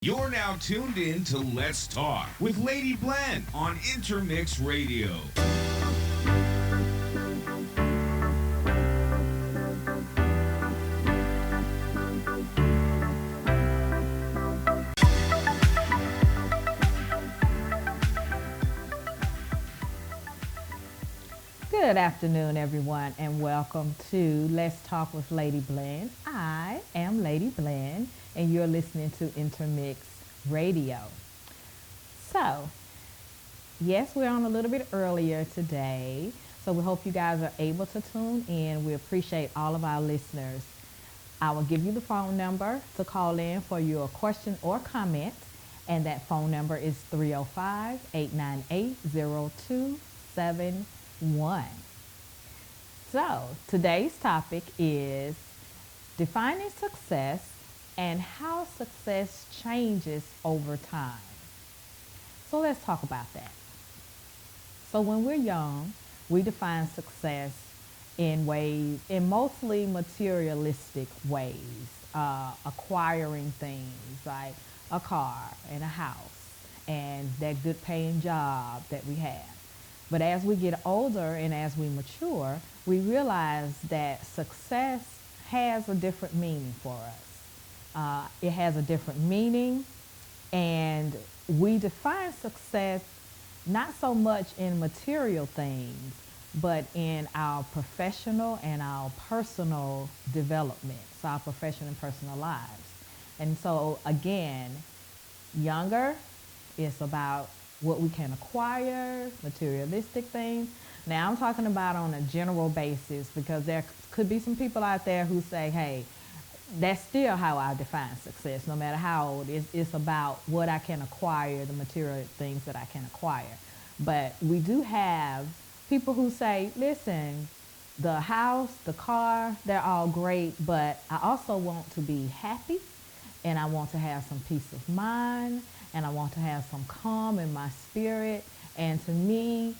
You're now tuned in to Let's Talk with Lady Blend on Intermix Radio. Good afternoon, everyone, and welcome to Let's Talk with Lady Blend. I am Lady Blend, and you're listening to Intermix Radio. So, yes, we're on a little bit earlier today, so we hope you guys are able to tune in. We appreciate all of our listeners. I will give you the phone number to call in for your question or comment, and that phone number is 305-898-0271. So today's topic is defining success and how success changes over time. So let's talk about that. So when we're young, we define success in mostly materialistic ways, acquiring things like a car and a house and that good paying job that we have. But as we get older and as we mature, we realize that success has a different meaning for us. It has a different meaning, and we define success not so much in material things, but in our professional and our personal development, so our professional and personal lives. And so again, younger, it's about what we can acquire, materialistic things. Now I'm talking about on a general basis because there could be some people out there who say, hey, that's still how I define success, no matter how old. It's about what I can acquire, the material things that I can acquire. But we do have people who say, listen, the house, the car, they're all great, but I also want to be happy, and I want to have some peace of mind, and I want to have some calm in my spirit. And to me,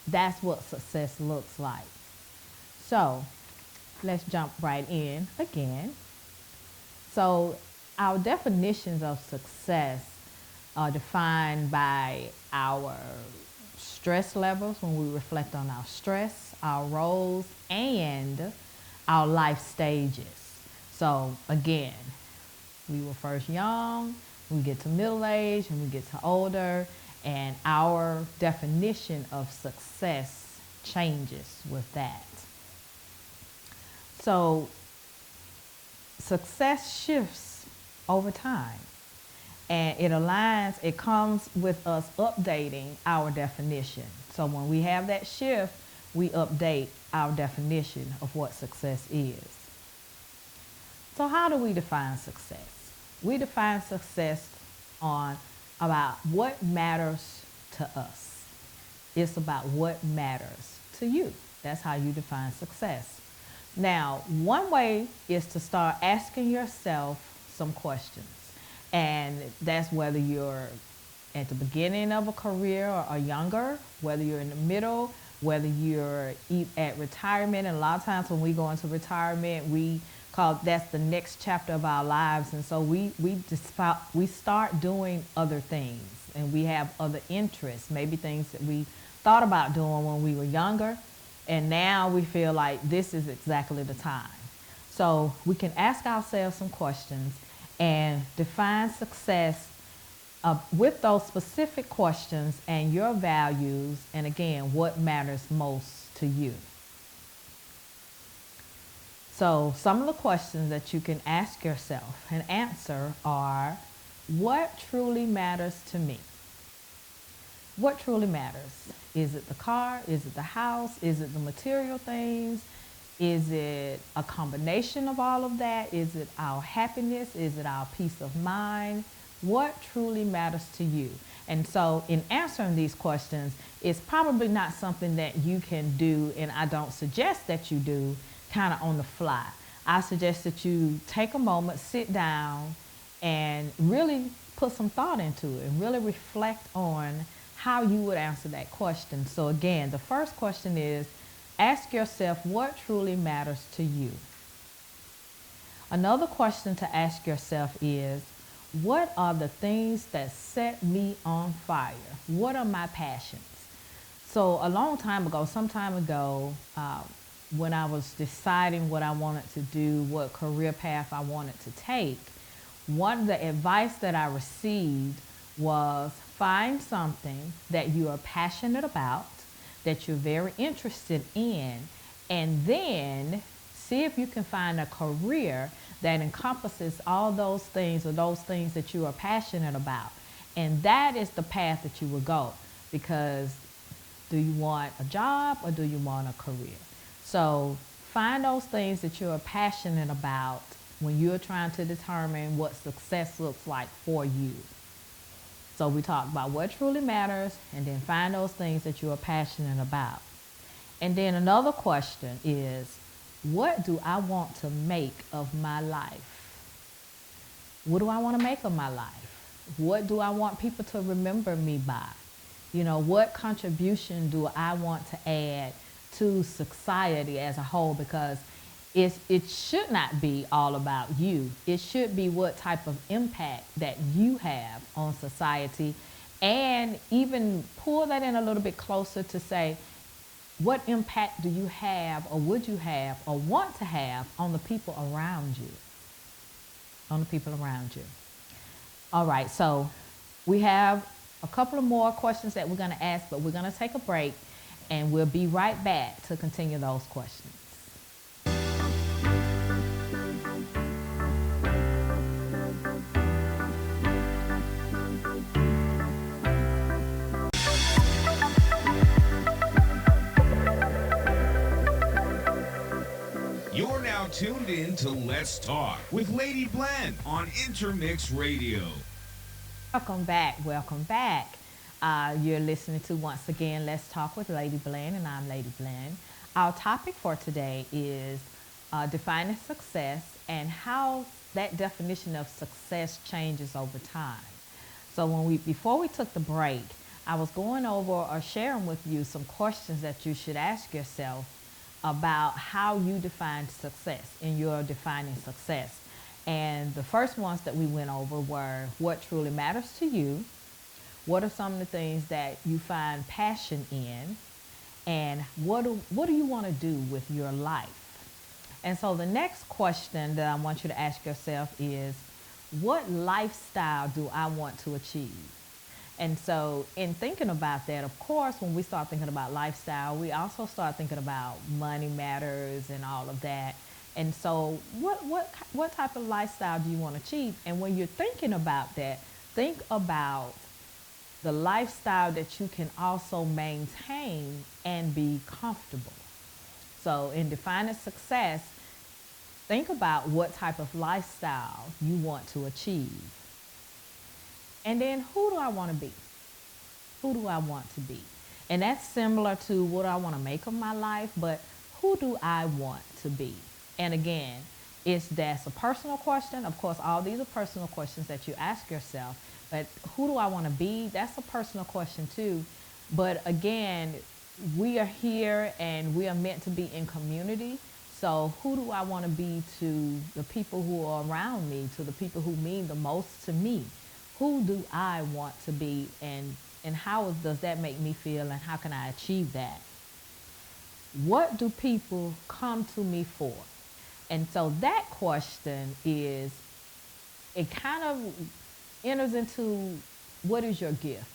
that's what success looks like. So let's jump right in again. So our definitions of success are defined by our stress levels, when we reflect on our stress, our roles, and our life stages. So again, we were first young, we get to middle age, and we get to older, and our definition of success changes with that. So success shifts over time, and it comes with us updating our definition. So when we have that shift, we update our definition of what success is. So how do we define success? We define success on about what matters to us. It's about what matters to you. That's how you define success. Now, one way is to start asking yourself some questions. And that's whether you're at the beginning of a career or younger, whether you're in the middle, whether you're at retirement. And a lot of times when we go into retirement, that's the next chapter of our lives, and so we start doing other things, and we have other interests, maybe things that we thought about doing when we were younger, and now we feel like this is exactly the time. So we can ask ourselves some questions and define success with those specific questions and your values, and again, what matters most to you. So some of the questions that you can ask yourself and answer are, what truly matters to me? What truly matters? Is it the car? Is it the house? Is it the material things? Is it a combination of all of that? Is it our happiness? Is it our peace of mind? What truly matters to you? And so in answering these questions, it's probably not something that you can do, and I don't suggest that you do, kind of on the fly. I suggest that you take a moment, sit down, and really put some thought into it and really reflect on how you would answer that question. So again, the first question is, ask yourself what truly matters to you. Another question to ask yourself is, What are the things that set me on fire? What are my passions? So a long time ago, some time ago, when I was deciding what I wanted to do, what career path I wanted to take, one of the advice that I received was find something that you are passionate about, that you're very interested in, and then see if you can find a career that encompasses all those things or those things that you are passionate about. And that is the path that you will go, because do you want a job or do you want a career? So find those things that you're passionate about when you're trying to determine what success looks like for you. So we talked about what truly matters, and then find those things that you are passionate about. And then another question is, what do I want to make of my life? What do I want to make of my life? What do I want people to remember me by? You know, what contribution do I want to add to society as a whole? Because it should not be all about you. It should be what type of impact that you have on society, and even pull that in a little bit closer to say, what impact do you have, or would you have, or want to have on the people around you? On the people around you. All right, so we have a couple of more questions that we're going to ask, but we're going to take a break, and we'll be right back to continue those questions. You're now tuned in to Let's Talk with Lady Bland on Intermix Radio. Welcome back. Welcome back. You're listening to, once again, Let's Talk with Lady Bland, and I'm Lady Bland. Our topic for today is defining success and how that definition of success changes over time. So before we took the break, I was going over or sharing with you some questions that you should ask yourself about how you define success in your defining success. And the first ones that we went over were what truly matters to you, what are some of the things that you find passion in, and what do you want to do with your life? And so the next question that I want you to ask yourself is, what lifestyle do I want to achieve? And so in thinking about that, of course, when we start thinking about lifestyle, we also start thinking about money matters and all of that. And so what type of lifestyle do you want to achieve? And when you're thinking about that, think about the lifestyle that you can also maintain and be comfortable. So in defining success, think about what type of lifestyle you want to achieve. And then, who do I want to be? Who do I want to be? And that's similar to what I want to make of my life, but who do I want to be? And again, that's a personal question. Of course, all these are personal questions that you ask yourself, but who do I want to be? That's a personal question too. But again, we are here and we are meant to be in community. So who do I want to be to the people who are around me, to the people who mean the most to me? Who do I want to be, and how does that make me feel, and how can I achieve that? What do people come to me for? And so that question it kind of enters into what is your gift?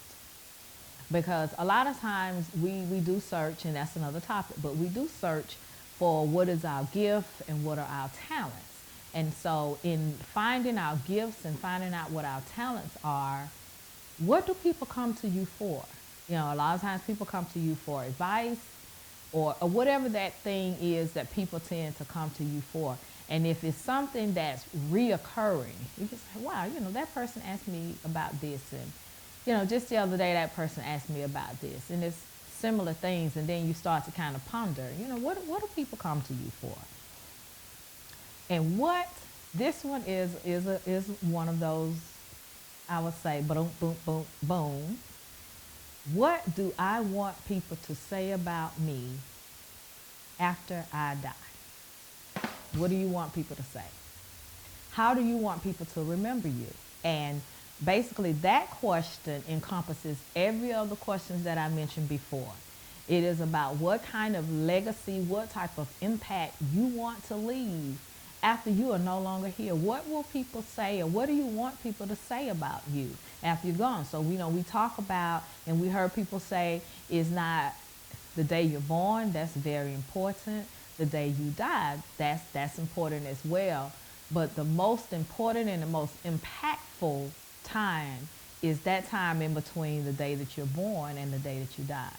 Because a lot of times we do search, and that's another topic, but we do search for what is our gift and what are our talents. And so in finding our gifts and finding out what our talents are, what do people come to you for? You know, a lot of times people come to you for advice or whatever that thing is that people tend to come to you for. And if it's something that's reoccurring, you can say, wow, you know, that person asked me about this. And, you know, just the other day that person asked me about this. And it's similar things. And then you start to kind of ponder, you know, what do people come to you for? And this one is one of those, I would say, boom, boom, boom, boom. What do I want people to say about me after I die? What do you want people to say? How do you want people to remember you? And basically, that question encompasses every other questions that I mentioned before. It is about what kind of legacy, what type of impact you want to leave after you are no longer here. What will people say, or what do you want people to say about you after you're gone? So we talk about, and we heard people say, is not the day you're born. That's very important. The day you die, that's important as well. But the most important and the most impactful time is that time in between the day that you're born and the day that you die.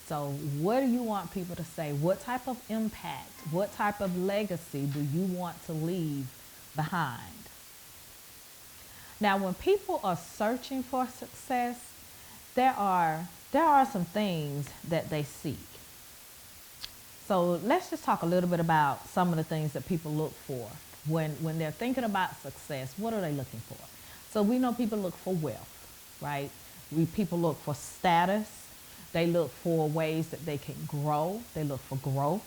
So what do you want people to say? What type of impact, what type of legacy do you want to leave behind? Now, when people are searching for success, there are some things that they seek. So let's just talk a little bit about some of the things that people look for when they're thinking about success. What are they looking for? So we know people look for wealth, right? People look for status. They look for ways that they can grow. They look for growth.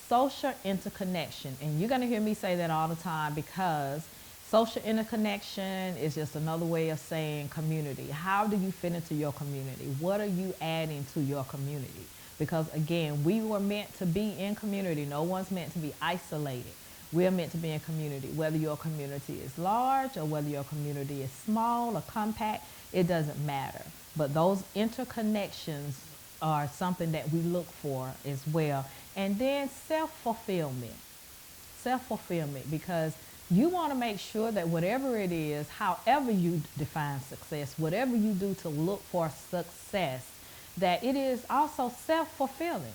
Social interconnection. And you're going to hear me say that all the time, because social interconnection is just another way of saying community. How do you fit into your community? What are you adding to your community? Because again, we were meant to be in community. No one's meant to be isolated. We're meant to be in community. Whether your community is large or whether your community is small or compact, it doesn't matter. But those interconnections are something that we look for as well. And then self-fulfillment. Self-fulfillment, because you want to make sure that whatever it is, however you define success, whatever you do to look for success, that it is also self-fulfilling.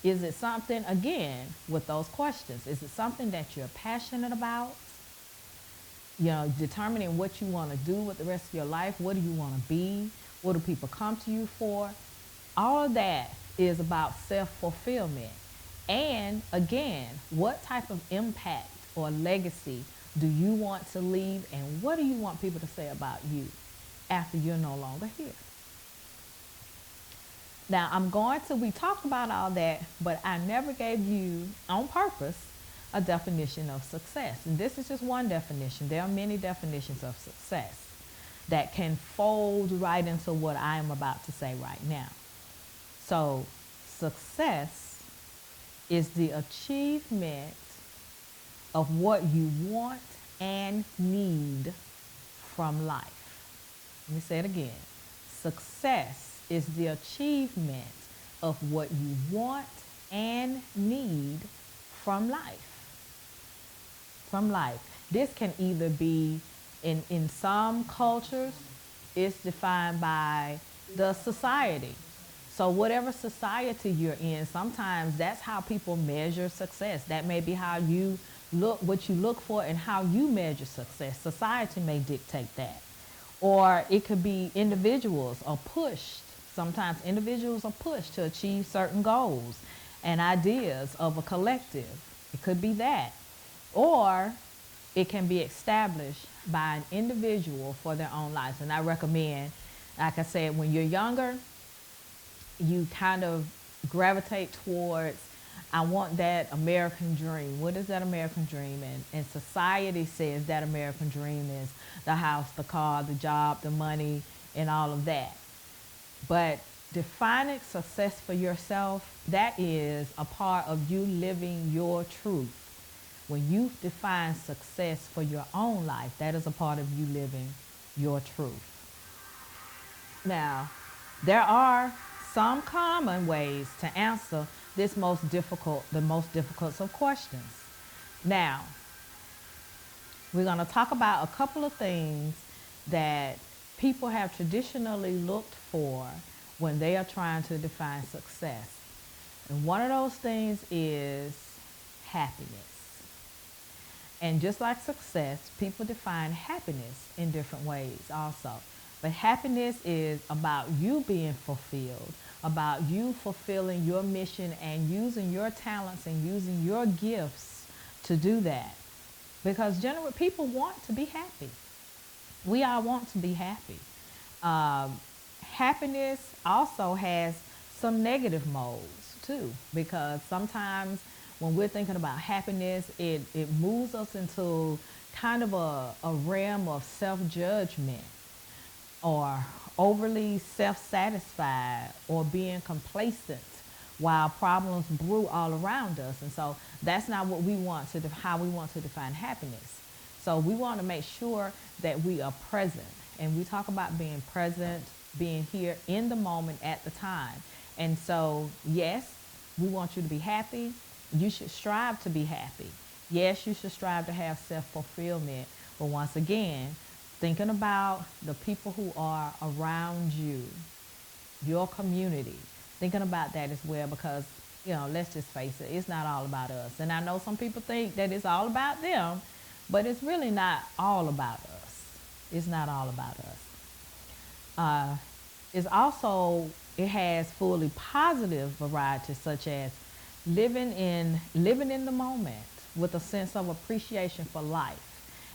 Is it something, again, with those questions, is it something that you're passionate about? Determining what you want to do with the rest of your life. What do you want to be? What do people come to you for? All of that is about self-fulfillment. And again, what type of impact or legacy do you want to leave, and what do you want people to say about you after you're no longer here? Now, we talked about all that, but I never gave you, on purpose, a definition of success. And this is just one definition. There are many definitions of success that can fold right into what I am about to say right now. So, success is the achievement of what you want and need from life. Let me say it again. Success is the achievement of what you want and need from life. From life. This can either be, in some cultures, it's defined by the society. So whatever society you're in, sometimes that's how people measure success. That may be how you look, what you look for, and how you measure success. Society may dictate that. Or it could be individuals are pushed. Sometimes individuals are pushed to achieve certain goals and ideas of a collective. It could be that. Or it can be established by an individual for their own lives. And I recommend, like I said, when you're younger, you kind of gravitate towards, I want that American dream. What is that American dream? And society says that American dream is the house, the car, the job, the money, and all of that. But defining success for yourself, that is a part of you living your truth. When you define success for your own life, that is a part of you living your truth. Now, there are some common ways to answer the most difficult of questions. Now, we're going to talk about a couple of things that people have traditionally looked for when they are trying to define success. And one of those things is happiness. And just like success, people define happiness in different ways also. But happiness is about you being fulfilled, about you fulfilling your mission and using your talents and using your gifts to do that. Because generally people want to be happy. We all want to be happy. Happiness also has some negative modes too, because sometimes when we're thinking about happiness, it moves us into kind of a realm of self-judgment or overly self-satisfied or being complacent while problems brew all around us. And so that's not what we want to, how we want to define happiness. So we want to make sure that we are present. And we talk about being present, being here in the moment at the time. And so, yes, we want you to be happy. You should strive to be happy. Yes, you should strive to have self-fulfillment. But once again, thinking about the people who are around you, your community, thinking about that as well, because, you know, let's just face it, it's not all about us. And I know some people think that it's all about them, but it's really not all about us. It's not all about us. It's also, it has fully positive varieties, such as living in the moment with a sense of appreciation for life.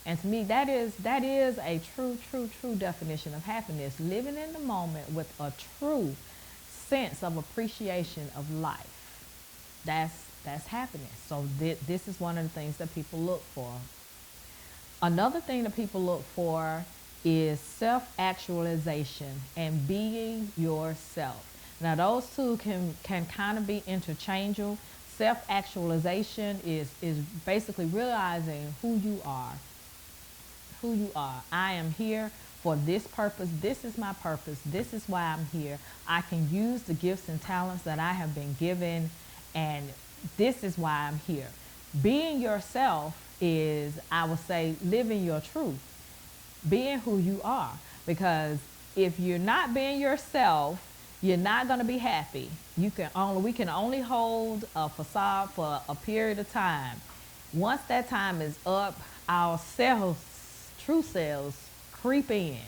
And to me, that is a true definition of happiness. Living in the moment with a true sense of appreciation of life. That's happiness. So this is one of the things that people look for. Another thing that people look for is self-actualization and being yourself. Now those two can kind of be interchangeable. Self-actualization is basically realizing who you are. Who you are. I am here for this purpose. This is my purpose. This is why I'm here. I can use the gifts and talents that I have been given, and this is why I'm here. Being yourself is, I would say, living your truth. Being who you are. Because if you're not being yourself, you're not going to be happy. We can only hold a facade for a period of time. Once that time is up, our true selves creep in.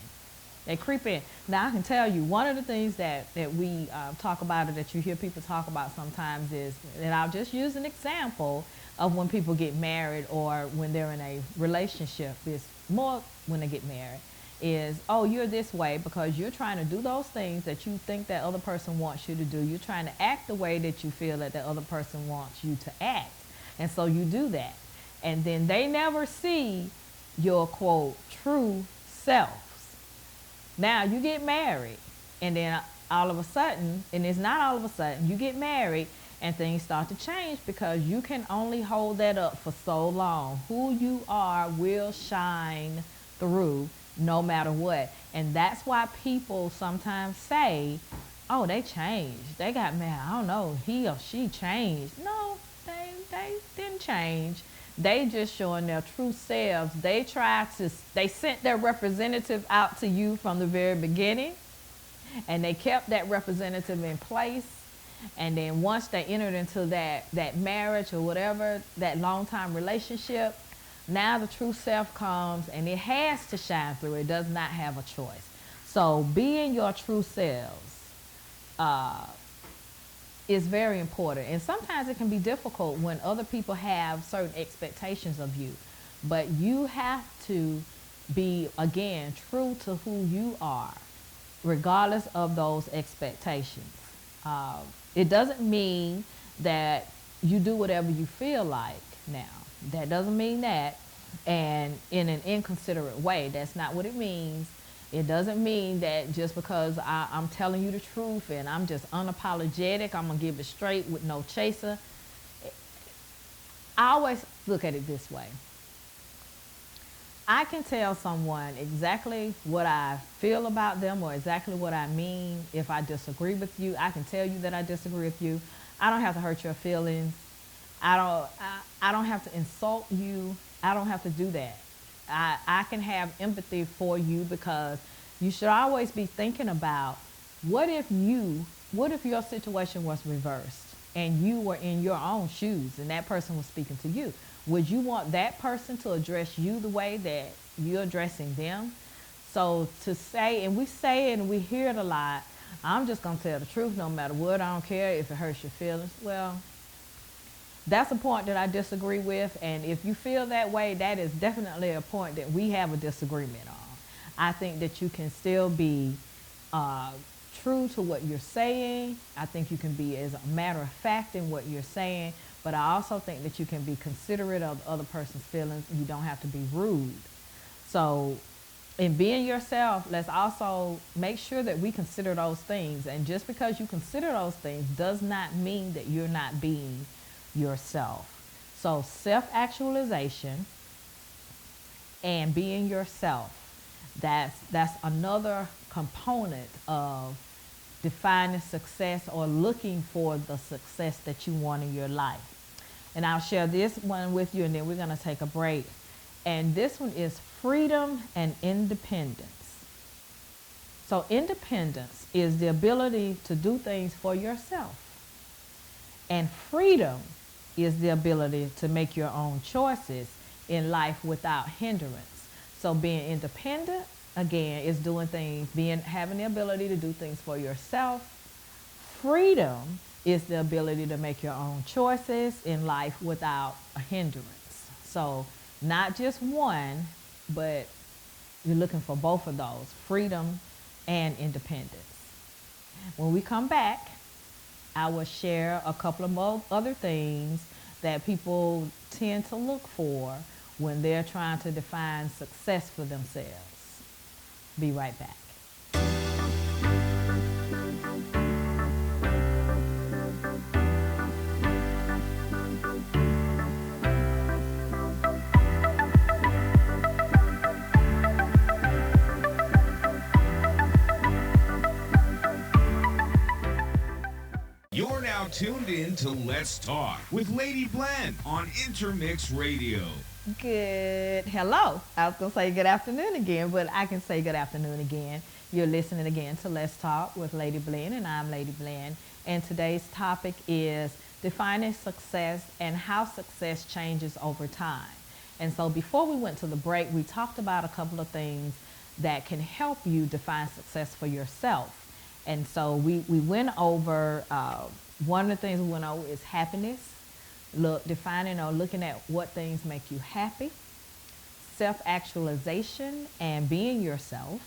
They creep in. Now I can tell you, one of the things that we talk about, or that you hear people talk about sometimes, is, and I'll just use an example of when people get married or when they're in a relationship. It's more when they get married, is, oh, you're this way because you're trying to do those things that you think that other person wants you to do. You're trying to act the way that you feel that the other person wants you to act. And so you do that. And then they never see your, quote, true selves. Now you get married, and then all of a sudden, and it's not all of a sudden, you get married and things start to change, because you can only hold that up for so long. Who you are will shine through no matter what. And that's why people sometimes say, oh, they changed. They got married. I don't know, he or she changed. No, they didn't change. They just showing their true selves. They sent their representative out to you from the very beginning, and they kept that representative in place. And then once they entered into that marriage or whatever, that long-time relationship, now the true self comes, and it has to shine through. It does not have a choice. So being your true selves is very important. And sometimes it can be difficult when other people have certain expectations of you. But you have to be, again, true to who you are, regardless of those expectations. It doesn't mean that you do whatever you feel like now. That doesn't mean that, and in an inconsiderate way. That's not what it means. It doesn't mean that just because I'm telling you the truth and I'm just unapologetic, I'm going to give it straight with no chaser. I always look at it this way. I can tell someone exactly what I feel about them or exactly what I mean. If I disagree with you, I can tell you that I disagree with you. I don't have to hurt your feelings. I don't have to insult you. I don't have to do that. I can have empathy for you, because you should always be thinking about, what if your situation was reversed and you were in your own shoes and that person was speaking to you? Would you want that person to address you the way that you're addressing them? So to say, and we say it and we hear it a lot, I'm just going to tell the truth no matter what. I don't care if it hurts your feelings. Well, that's a point that I disagree with. And if you feel that way, that is definitely a point that we have a disagreement on. I think that you can still be true to what you're saying. I think you can be, as a matter of fact, in what you're saying, but I also think that you can be considerate of the other person's feelings. You don't have to be rude. So in being yourself, let's also make sure that we consider those things. And just because you consider those things does not mean that you're not being yourself. So self-actualization and being yourself, that's another component of defining success or looking for the success that you want in your life. And I'll share this one with you, and then we're going to take a break. And this one is freedom and independence. So independence is the ability to do things for yourself. And freedom is the ability to make your own choices in life without hindrance. So being independent, again, is doing things, having the ability to do things for yourself. Freedom is the ability to make your own choices in life without a hindrance. So not just one, but you're looking for both of those, freedom and independence. When we come back, I will share a couple of other things that people tend to look for when they're trying to define success for themselves. Be right back. You're now tuned in to Let's Talk with Lady Bland on Intermix Radio. Good. Hello. I was going to say good afternoon again, but I can say good afternoon again. You're listening again to Let's Talk with Lady Bland, and I'm Lady Bland. And today's topic is defining success and how success changes over time. And so before we went to the break, we talked about a couple of things that can help you define success for yourself. And so we went over, one of the things we went over is happiness. Defining or looking at what things make you happy, self-actualization and being yourself.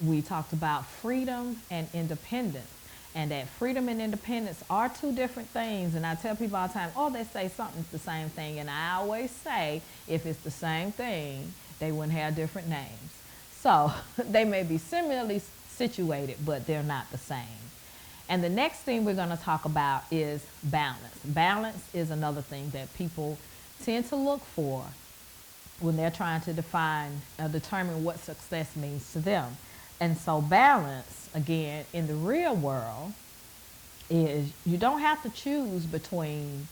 We talked about freedom and independence, and that freedom and independence are two different things. And I tell people all the time, oh, they say something's the same thing. And I always say, if it's the same thing, they wouldn't have different names. So they may be similarly situated, but they're not the same. And the next thing we're going to talk about is balance. Balance is another thing that people tend to look for when they're trying to determine what success means to them. And so balance, again, in the real world, is you don't have to choose between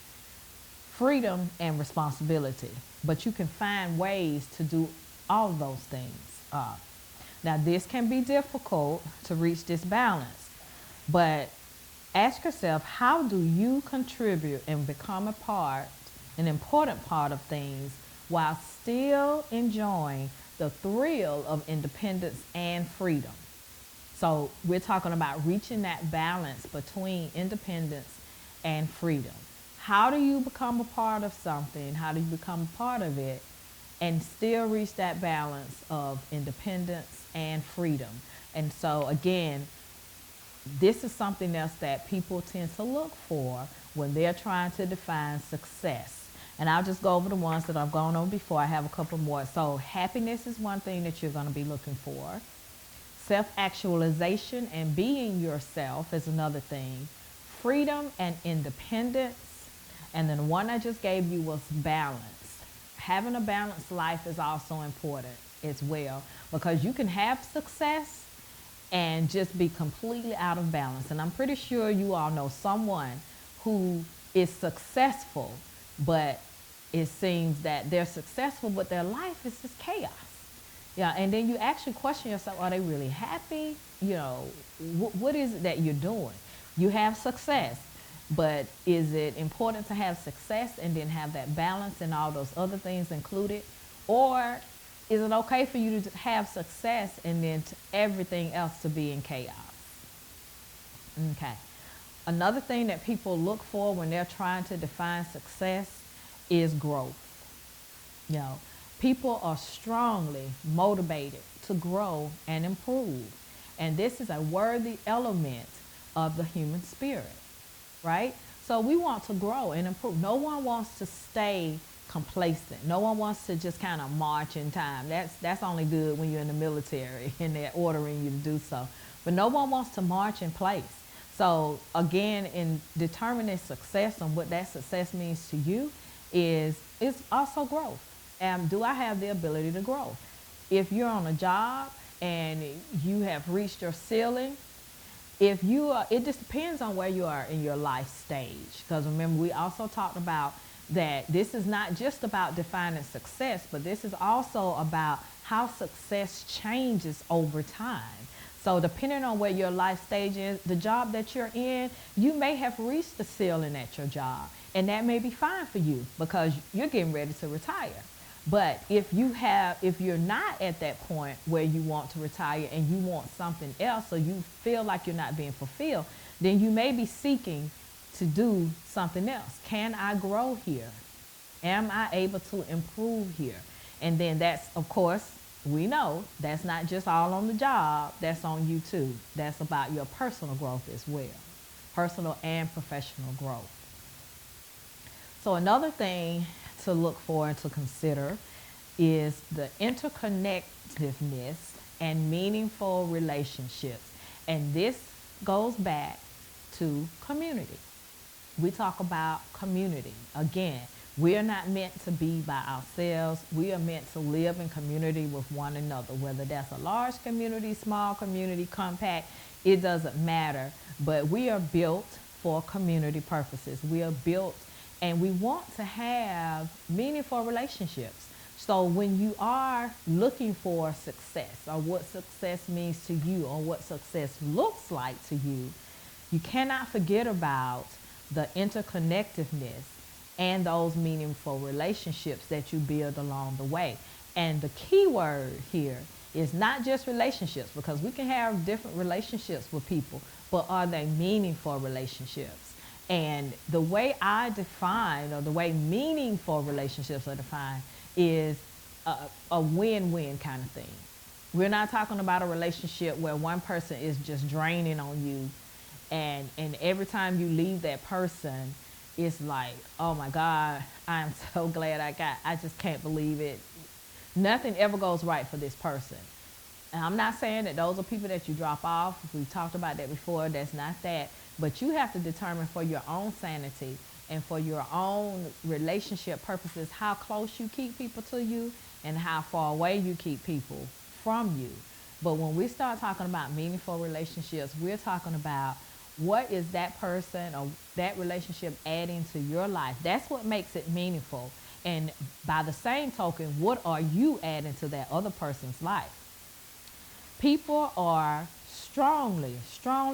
freedom and responsibility, but you can find ways to do all of those things. Now, this can be difficult to reach this balance. But ask yourself, how do you contribute and become an important part of things while still enjoying the thrill of independence and freedom? So we're talking about reaching that balance between independence and freedom. How do you become a part of something? How do you become a part of it and still reach that balance of independence and freedom? And so again, this is something else that people tend to look for when they're trying to define success. And I'll just go over the ones that I've gone over before. I have a couple more. So happiness is one thing that you're going to be looking for. Self-actualization and being yourself is another thing. Freedom and independence. And then one I just gave you was balance. Having a balanced life is also important as well, because you can have success and just be completely out of balance. And I'm pretty sure you all know someone who is successful, but it seems that they're successful, but their life is just chaos. Yeah, and then you actually question yourself, are they really happy? You know, what is it that you're doing? You have success, but is it important to have success and then have that balance and all those other things included? Or is it okay for you to have success and then everything else to be in chaos? Okay. Another thing that people look for when they're trying to define success is growth. You know, people are strongly motivated to grow and improve. And this is a worthy element of the human spirit, right? so we want to grow and improve. No one wants to stay complacent. No one wants to just kind of march in time. That's only good when you're in the military and they're ordering you to do so. But no one wants to march in place. So again, in determining success and what that success means to you is also growth. Do I have the ability to grow? If you're on a job and you have reached your ceiling, if you are, it just depends on where you are in your life stage. Because remember, we also talked about that this is not just about defining success, but this is also about how success changes over time. So depending on where your life stage is, the job that you're in, you may have reached the ceiling at your job. And that may be fine for you because you're getting ready to retire. But if you're not at that point where you want to retire and you want something else, or you feel like you're not being fulfilled, then you may be seeking to do something else. Can I grow here? Am I able to improve here? And then that's, of course, we know that's not just all on the job, that's on you too. That's about your personal growth as well, personal and professional growth. So another thing to look for and to consider is the interconnectedness and meaningful relationships. And this goes back to community. We talk about community. Again, we are not meant to be by ourselves. We are meant to live in community with one another, whether that's a large community, small community, compact, it doesn't matter. But we are built for community purposes. We are built and we want to have meaningful relationships. So when you are looking for success, or what success means to you, or what success looks like to you, you cannot forget about the interconnectedness and those meaningful relationships that you build along the way. And the key word here is not just relationships, because we can have different relationships with people, but are they meaningful relationships? And the way I define, or the way meaningful relationships are defined, is a win-win kind of thing. We're not talking about a relationship where one person is just draining on you, and every time you leave that person, it's like, oh my God, I'm so glad I just can't believe it. Nothing ever goes right for this person. And I'm not saying that those are people that you drop off. We've talked about that before. That's not that. But you have to determine for your own sanity and for your own relationship purposes how close you keep people to you and how far away you keep people from you. But when we start talking about meaningful relationships, we're talking about what is that person or that relationship adding to your life. That's what makes it meaningful. And by the same token, what are you adding to that other person's life? People are strongly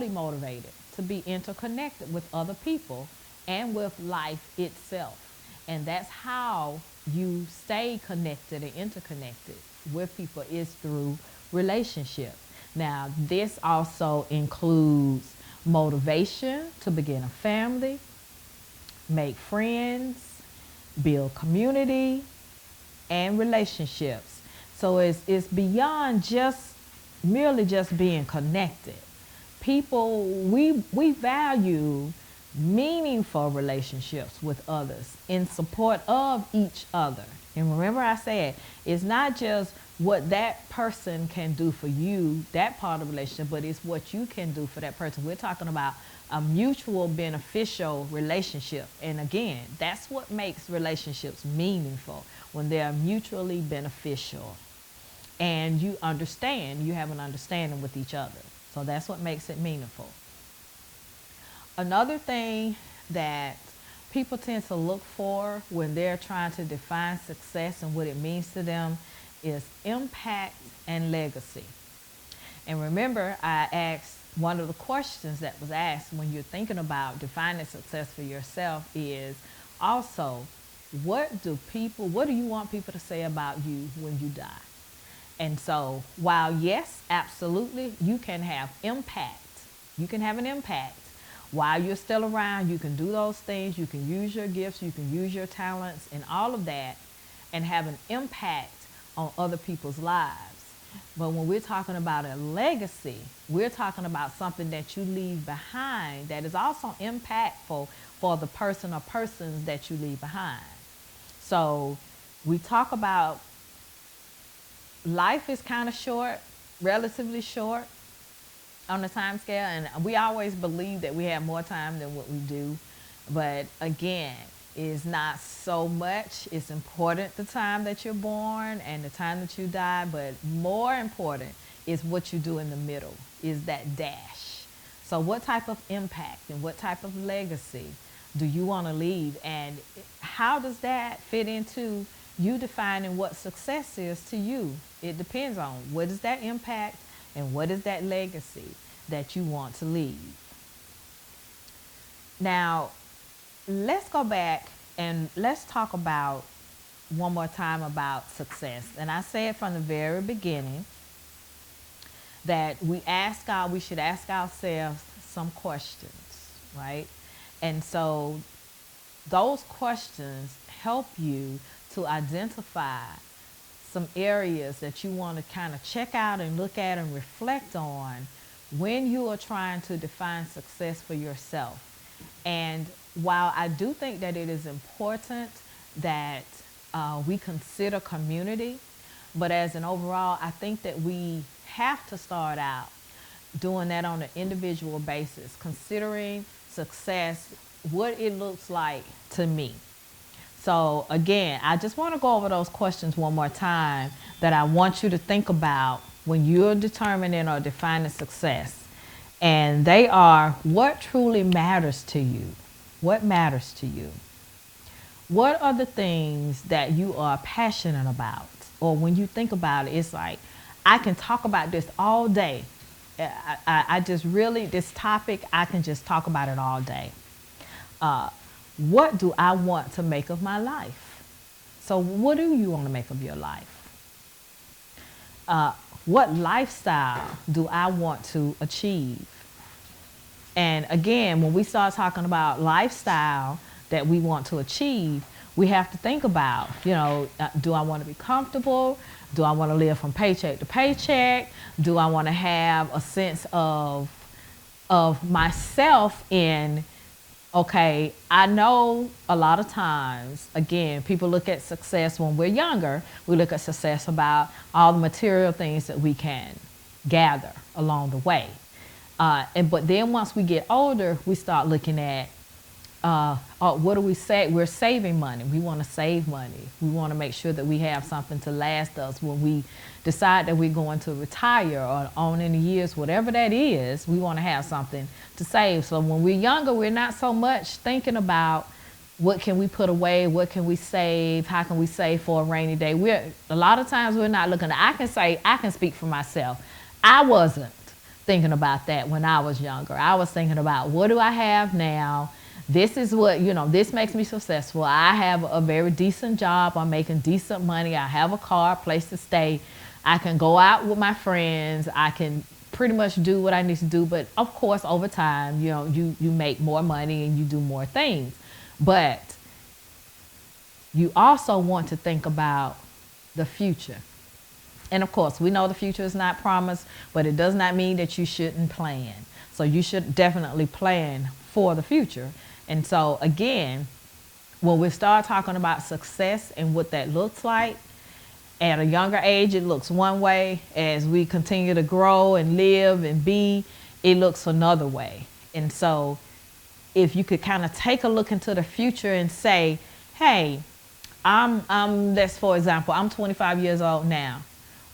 motivated to be interconnected with other people and with life itself. And that's how you stay connected and interconnected with people, is through relationship. Now, this also includes motivation to begin a family, make friends, build community, and relationships. So it's beyond just merely just being connected. People, we value meaningful relationships with others in support of each other. And remember I said, it's not just what that person can do for you, that part of the relationship, but it's what you can do for that person. We're talking about a mutual beneficial relationship. And again, that's what makes relationships meaningful, when they are mutually beneficial. And you have an understanding with each other. So that's what makes it meaningful. Another thing that people tend to look for when they're trying to define success and what it means to them is impact and legacy. And remember, I asked, one of the questions that was asked when you're thinking about defining success for yourself is also, what do you want people to say about you when you die? And so while yes, absolutely, you can have impact. You can have an impact. While you're still around, you can do those things. You can use your gifts. You can use your talents and all of that and have an impact on other people's lives. But when we're talking about a legacy, we're talking about something that you leave behind that is also impactful for the person or persons that you leave behind. So we talk about life is kind of short, relatively short on the time scale, and we always believe that we have more time than what we do. But again, it's not so much. It's important the time that you're born and the time that you die, but more important is what you do in the middle, is that dash. So what type of impact and what type of legacy do you want to leave, and how does that fit into you defining what success is to you? It depends on what is that impact and what is that legacy that you want to leave. Now, let's go back and let's talk about one more time about success. And I said from the very beginning that we should ask ourselves some questions, right? And so those questions help you to identify some areas that you want to kind of check out and look at and reflect on when you are trying to define success for yourself. And while I do think that it is important that we consider community, but as an overall, I think that we have to start out doing that on an individual basis, considering success, what it looks like to me. So again, I just want to go over those questions one more time that I want you to think about when you're determining or defining success. And they are, what truly matters to you? What matters to you? What are the things that you are passionate about? Or when you think about it, it's like, I can talk about this all day. I just really, this topic, I can just talk about it all day. What do I want to make of my life? So what do you want to make of your life? What lifestyle do I want to achieve? And again, when we start talking about lifestyle that we want to achieve, we have to think about, do I want to be comfortable? Do I want to live from paycheck to paycheck? Do I want to have a sense of myself in, okay, I know a lot of times, again, people look at success when we're younger. We look at success about all the material things that we can gather along the way. But then once we get older, we start looking at, what do we say? We're saving money. We want to save money. We want to make sure that we have something to last us when we decide that we're going to retire or on in the years, whatever that is, we want to have something to save. So when we're younger, we're not so much thinking about what can we put away, what can we save, how can we save for a rainy day. A lot of times we're not looking at, I can speak for myself. I wasn't thinking about that when I was younger. I was thinking about, what do I have now? This is what, this makes me successful. I have a very decent job. I'm making decent money. I have a car, a place to stay. I can go out with my friends. I can pretty much do what I need to do. But of course, over time, you make more money and you do more things. But you also want to think about the future. And of course, we know the future is not promised, but it does not mean that you shouldn't plan. So you should definitely plan for the future. And so again, when we start talking about success and what that looks like, at a younger age, it looks one way. As we continue to grow and live and be, it looks another way. And so if you could kind of take a look into the future and say, hey, let's, for example, I'm 25 years old now.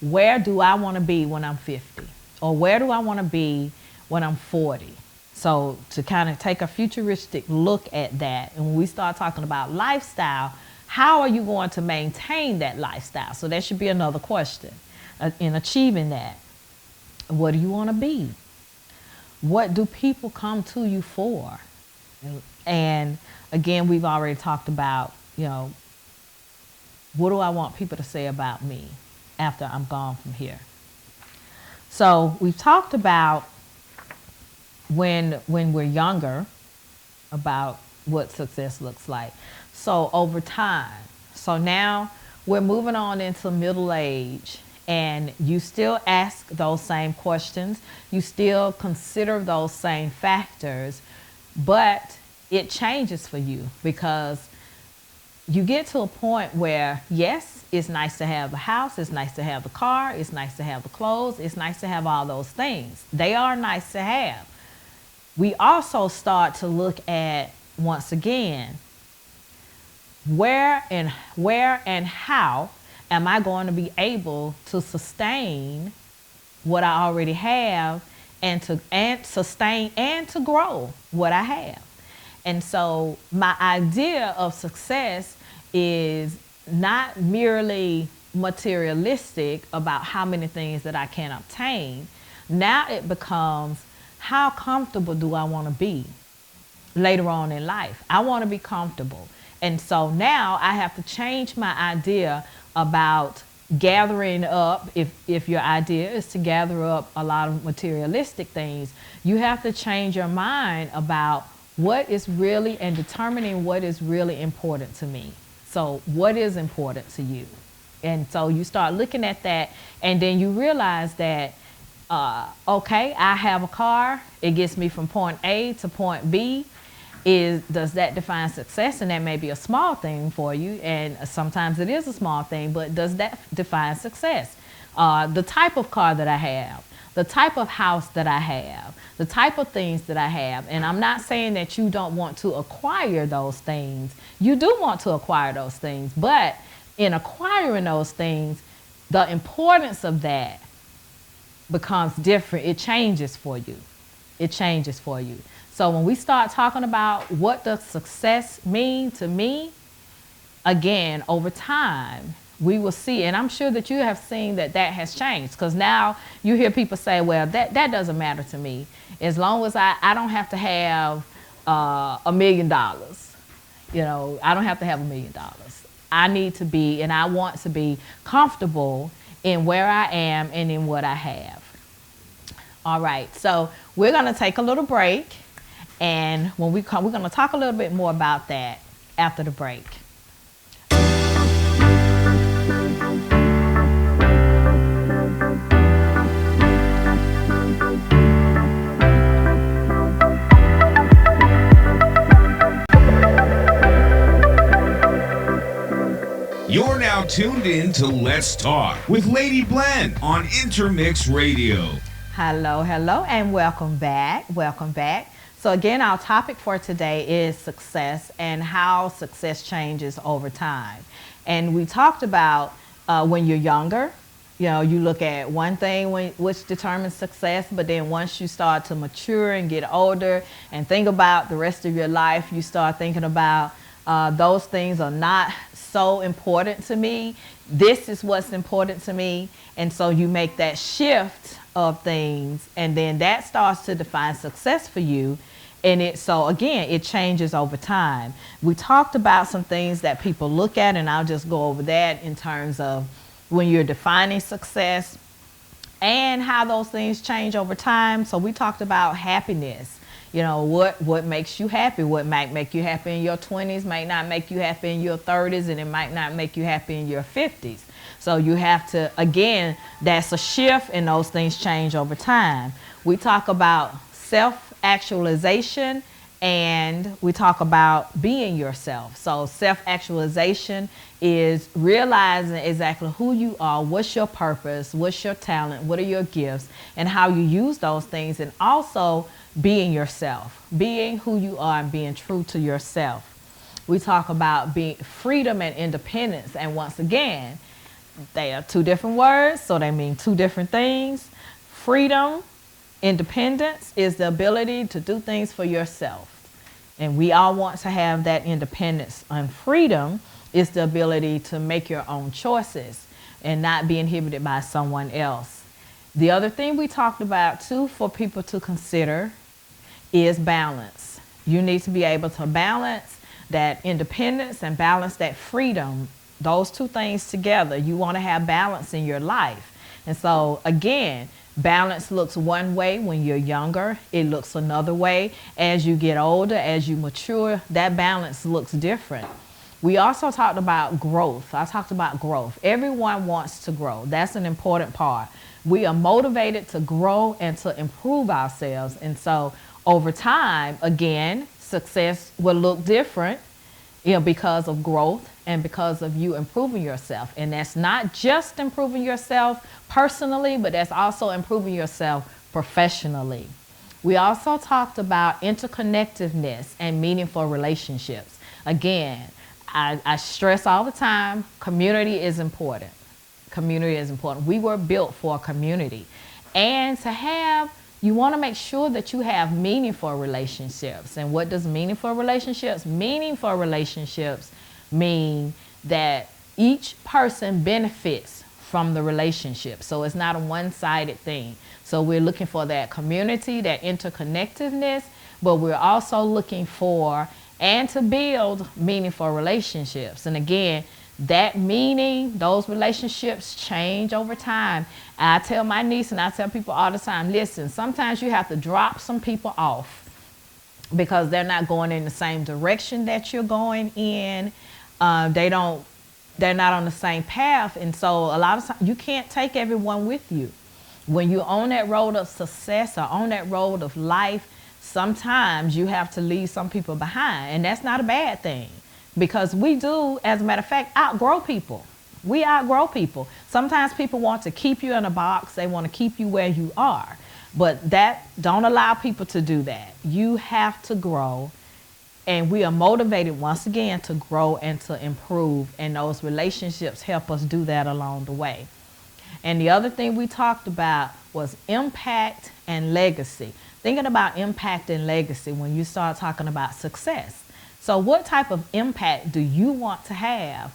Where do I want to be when I'm 50? Or where do I want to be when I'm 40? So to kind of take a futuristic look at that, and when we start talking about lifestyle, how are you going to maintain that lifestyle? So that should be another question in achieving that. What do you want to be? What do people come to you for? And again, we've already talked about, what do I want people to say about me after I'm gone from here? So we've talked about when we're younger about what success looks like. So over time, so now we're moving on into middle age, And you still ask those same questions, you still consider those same factors, but it changes for you because you get to a point where, yes, it's nice to have the house, it's nice to have the car, it's nice to have the clothes, it's nice to have all those things. They are nice to have. We also start to look at, once again, where and how am I going to be able to sustain what I already have and sustain and to grow what I have. And so my idea of success is not merely materialistic about how many things that I can obtain. Now it becomes, how comfortable do I want to be later on in life? I want to be comfortable. And so now I have to change my idea about gathering up. If your idea is to gather up a lot of materialistic things, you have to change your mind about what is really, and determining what is really important to me. So what is important to you? And so you start looking at that, and then you realize that, okay, I have a car, it gets me from point A to point B. Does that define success? And that may be a small thing for you, and sometimes it is a small thing, but does that define success? The type of car that I have, the type of house that I have, the type of things that I have. And I'm not saying that you don't want to acquire those things. You do want to acquire those things, but in acquiring those things, the importance of that becomes different. It changes for you. It changes for you. So when we start talking about what does success mean to me, again, over time, we will see, and I'm sure that you have seen that has changed, because now you hear people say, well, that doesn't matter to me. As long as I don't have to have $1 million. You know, I don't have to have $1 million. I need to be, and I want to be comfortable in where I am and in what I have. All right, so we're going to take a little break. And when we come, we're going to talk a little bit more about that after the break. You're now tuned in to Let's Talk with Lady Blend on Intermix Radio. Hello, and welcome back. Welcome back. So again, our topic for today is success and how success changes over time. And we talked about when you're younger, you know, you look at one thing which determines success, but then once you start to mature and get older and think about the rest of your life, you start thinking about those things are not so important to me. This is what's important to me. And so you make that shift of things, and then that starts to define success for you. And so again, it changes over time. We talked about some things that people look at, and I'll just go over that in terms of when you're defining success and how those things change over time. So we talked about happiness. You know, what makes you happy? What might make you happy in your 20s might not make you happy in your 30s, and it might not make you happy in your 50s. So you have to, again, that's a shift, and those things change over time. We talk about self-actualization, and we talk about being yourself. So self-actualization is realizing exactly who you are, what's your purpose, what's your talent, what are your gifts, and how you use those things, and also being yourself, being who you are and being true to yourself. We talk about being freedom and independence, and once again, they are two different words, so they mean two different things. Freedom, independence is the ability to do things for yourself. And we all want to have that independence. And freedom is the ability to make your own choices and not be inhibited by someone else. The other thing we talked about too for people to consider is balance. You need to be able to balance that independence and balance that freedom. Those two things together. You want to have balance in your life. And so again, balance looks one way when you're younger. It looks another way as you get older, as you mature. That balance looks different. We also talked about growth. I talked about growth. Everyone wants to grow. That's an important part. We are motivated to grow and to improve ourselves. And so over time, again, success will look different, because of growth and because of you improving yourself. And that's not just improving yourself personally, but that's also improving yourself professionally. We also talked about interconnectedness and meaningful relationships. Again, I stress all the time, community is important. Community is important. We were built for a community. And you want to make sure that you have meaningful relationships. And what does meaningful relationships? Meaningful relationships mean that each person benefits from the relationship. So it's not a one-sided thing. So we're looking for that community, that interconnectedness, but we're also looking for and to build meaningful relationships. And again, that meaning, those relationships change over time. I tell my niece and I tell people all the time, listen, sometimes you have to drop some people off because they're not going in the same direction that you're going in. They're not on the same path. And so a lot of times you can't take everyone with you. When you're on that road of success or on that road of life, sometimes you have to leave some people behind. And that's not a bad thing. Because we do, as a matter of fact, outgrow people. We outgrow people. Sometimes people want to keep you in a box. They want to keep you where you are. But don't allow people to do that. You have to grow. And we are motivated, once again, to grow and to improve. And those relationships help us do that along the way. And the other thing we talked about was impact and legacy. Thinking about impact and legacy when you start talking about success. So what type of impact do you want to have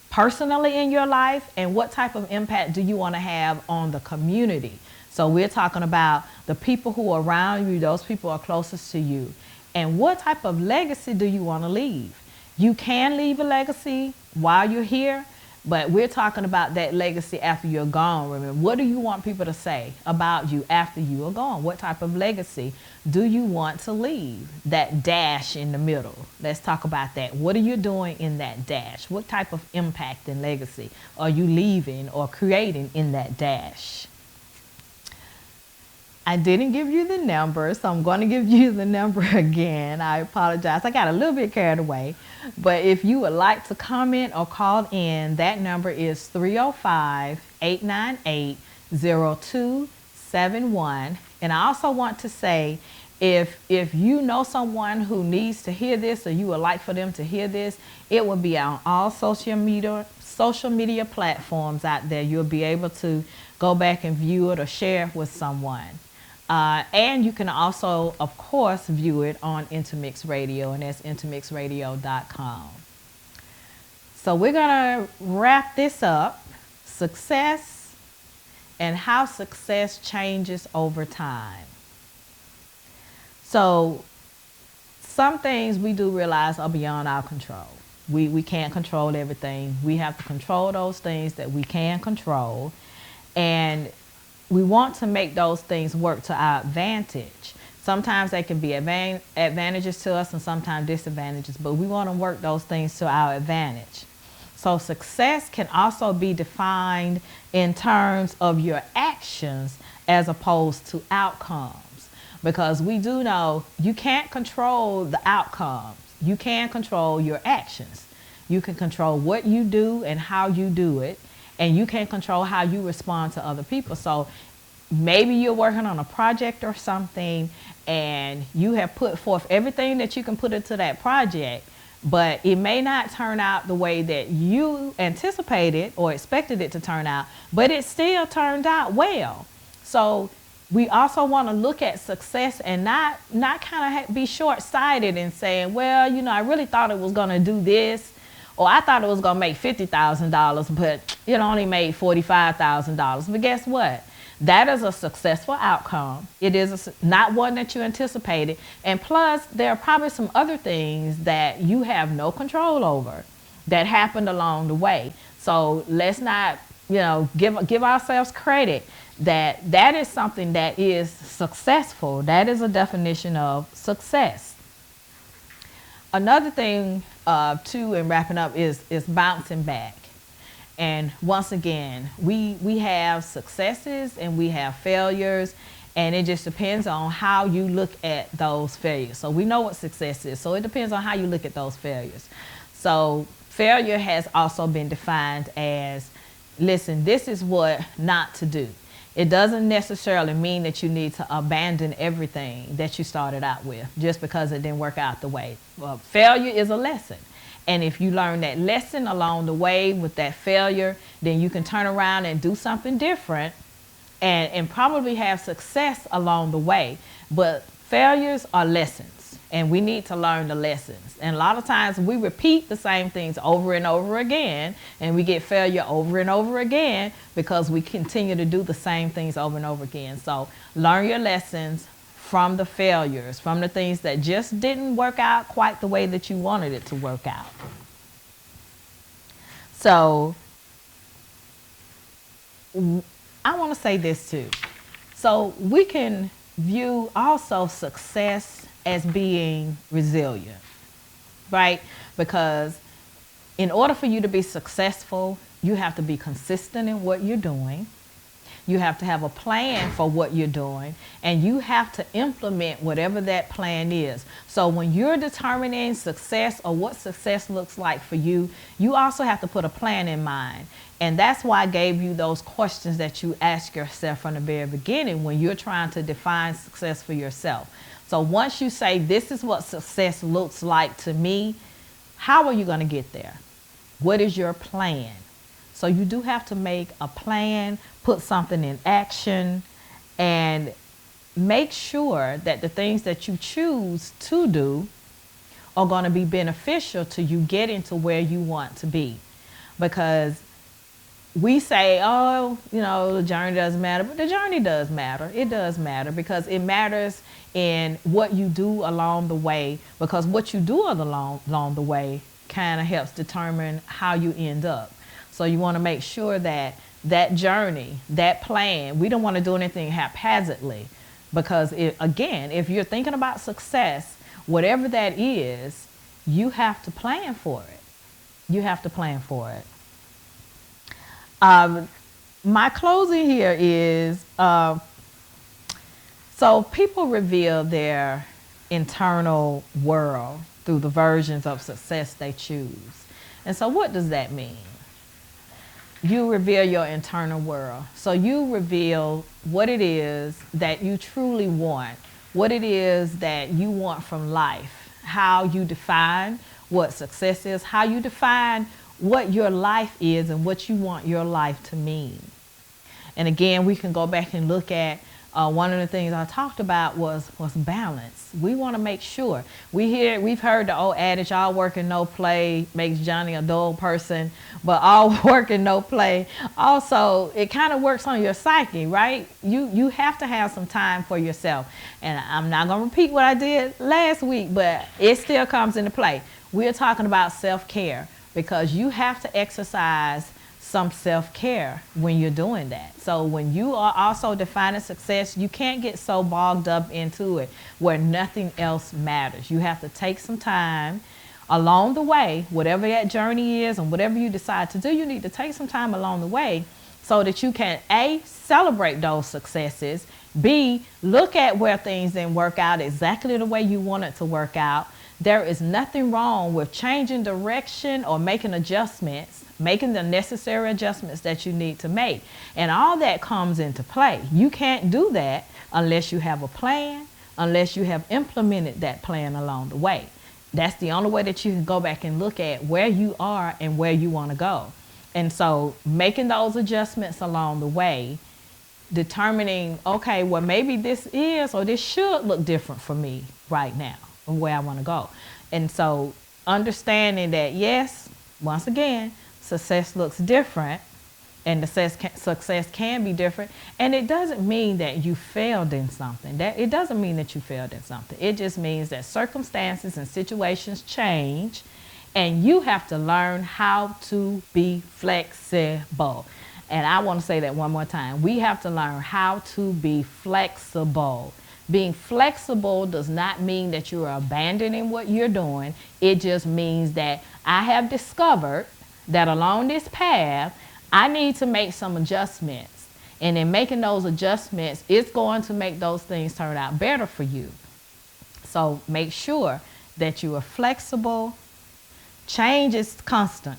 personally in your life, and what type of impact do you want to have on the community? So we're talking about the people who are around you, those people are closest to you. And what type of legacy do you want to leave? You can leave a legacy while you're here, but we're talking about that legacy after you're gone. Remember, what do you want people to say about you after you are gone? What type of legacy do you want to leave? That dash in the middle. Let's talk about that. What are you doing in that dash? What type of impact and legacy are you leaving or creating in that dash? I didn't give you the number, so I'm going to give you the number again. I apologize. I got a little bit carried away. But if you would like to comment or call in, that number is 305-898-0271. And I also want to say, if you know someone who needs to hear this or you would like for them to hear this, it will be on all social media platforms out there. You'll be able to go back and view it or share it with someone. And you can also, of course, view it on Intermix Radio, and that's intermixradio.com. So we're going to wrap this up. Success and how success changes over time. So some things we do realize are beyond our control. We can't control everything. We have to control those things that we can control. And we want to make those things work to our advantage. Sometimes they can be advantages to us and sometimes disadvantages, but we want to work those things to our advantage. So success can also be defined in terms of your actions as opposed to outcomes. Because we do know you can't control the outcomes. You can control your actions. You can control what you do and how you do it. And you can't control how you respond to other people. So maybe you're working on a project or something and you have put forth everything that you can put into that project, but it may not turn out the way that you anticipated or expected it to turn out, but it still turned out well. So we also want to look at success and not kind of be short-sighted and saying, well, I really thought it was going to do this. Or I thought it was going to make $50,000, but it only made $45,000. But guess what? That is a successful outcome. It is not one that you anticipated. And plus, there are probably some other things that you have no control over that happened along the way. So let's not, give ourselves credit that is something that is successful. That is a definition of success. Another thing too, and wrapping up, is bouncing back. And once again, we have successes and we have failures, and it just depends on how you look at those failures. So we know what success is, so it depends on how you look at those failures. So failure has also been defined as, listen, this is what not to do. It doesn't necessarily mean that you need to abandon everything that you started out with just because it didn't work out the way. Well, failure is a lesson. And if you learn that lesson along the way with that failure, then you can turn around and do something different and probably have success along the way. But failures are lessons, and we need to learn the lessons. And a lot of times we repeat the same things over and over again, and we get failure over and over again because we continue to do the same things over and over again. So learn your lessons from the failures, from the things that just didn't work out quite the way that you wanted it to work out. So I want to say this too. So we can view also success as being resilient, right? Because in order for you to be successful, you have to be consistent in what you're doing. You have to have a plan for what you're doing, and you have to implement whatever that plan is. So when you're determining success or what success looks like for you, you also have to put a plan in mind. And that's why I gave you those questions that you ask yourself from the very beginning when you're trying to define success for yourself. So once you say, this is what success looks like to me, how are you going to get there? What is your plan? So you do have to make a plan, put something in action, and make sure that the things that you choose to do are going to be beneficial to you getting to where you want to be. Because we say, oh, you know, the journey doesn't matter, but the journey does matter. It does matter because it matters in what you do along the way, because what you do along the way kind of helps determine how you end up. So you want to make sure that that journey, that plan, we don't want to do anything haphazardly, because again, if you're thinking about success, whatever that is, you have to plan for it. You have to plan for it. My closing here is, so people reveal their internal world through the versions of success they choose. And so what does that mean? You reveal your internal world. So you reveal what it is that you truly want, what it is that you want from life, how you define what success is, how you define what your life is and what you want your life to mean. And again, we can go back and look at one of the things I talked about was balance. We want to make sure. We've heard the old adage, all work and no play makes Johnny a dull person, but all work and no play. Also, it kind of works on your psyche, right? You have to have some time for yourself. And I'm not going to repeat what I did last week, but it still comes into play. We're talking about self-care, because you have to exercise some self-care when you're doing that. So when you are also defining success, you can't get so bogged up into it where nothing else matters. You have to take some time along the way, whatever that journey is and whatever you decide to do, you need to take some time along the way so that you can A, celebrate those successes, B, look at where things didn't work out exactly the way you want it to work out. There is nothing wrong with changing direction or making adjustments, making the necessary adjustments that you need to make. And all that comes into play. You can't do that unless you have a plan, unless you have implemented that plan along the way. That's the only way that you can go back and look at where you are and where you want to go. And so making those adjustments along the way, determining, okay, well, maybe this is or this should look different for me right now and where I want to go. And so understanding that, yes, once again, success looks different and the success can be different. And it doesn't mean that you failed in something. It doesn't mean that you failed in something. It just means that circumstances and situations change, and you have to learn how to be flexible. And I want to say that one more time. We have to learn how to be flexible. Being flexible does not mean that you're abandoning what you're doing. It just means that I have discovered that along this path, I need to make some adjustments. And in making those adjustments, it's going to make those things turn out better for you. So make sure that you are flexible. Change is constant.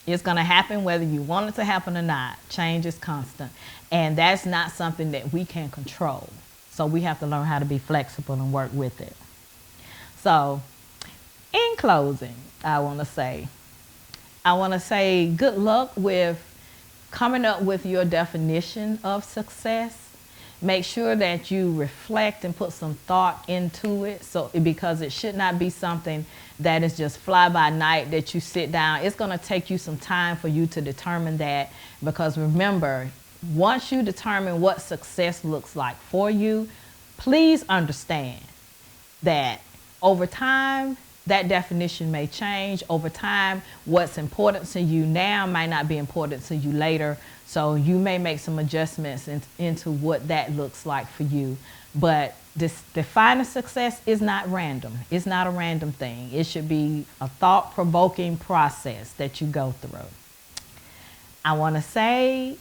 It's going to happen whether you want it to happen or not. Change is constant. And that's not something that we can control. So we have to learn how to be flexible and work with it. So in closing, I want to say good luck with coming up with your definition of success. Make sure that you reflect and put some thought into it, because it should not be something that is just fly by night that you sit down. It's going to take you some time for you to determine that, because remember, once you determine what success looks like for you, please understand that over time, that definition may change. Over time, what's important to you now might not be important to you later. So you may make some adjustments into what that looks like for you. But defining success is not random. It's not a random thing. It should be a thought-provoking process that you go through. I want to say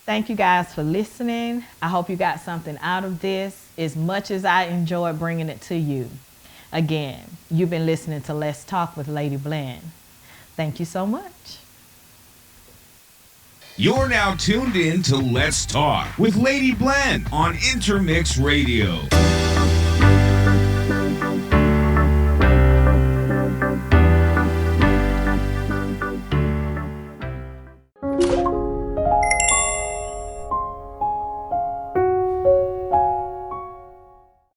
thank you guys for listening. I hope you got something out of this as much as I enjoyed bringing it to you. Again, you've been listening to Let's Talk with Lady Blend. Thank you so much. You're now tuned in to Let's Talk with Lady Blend on Intermix Radio.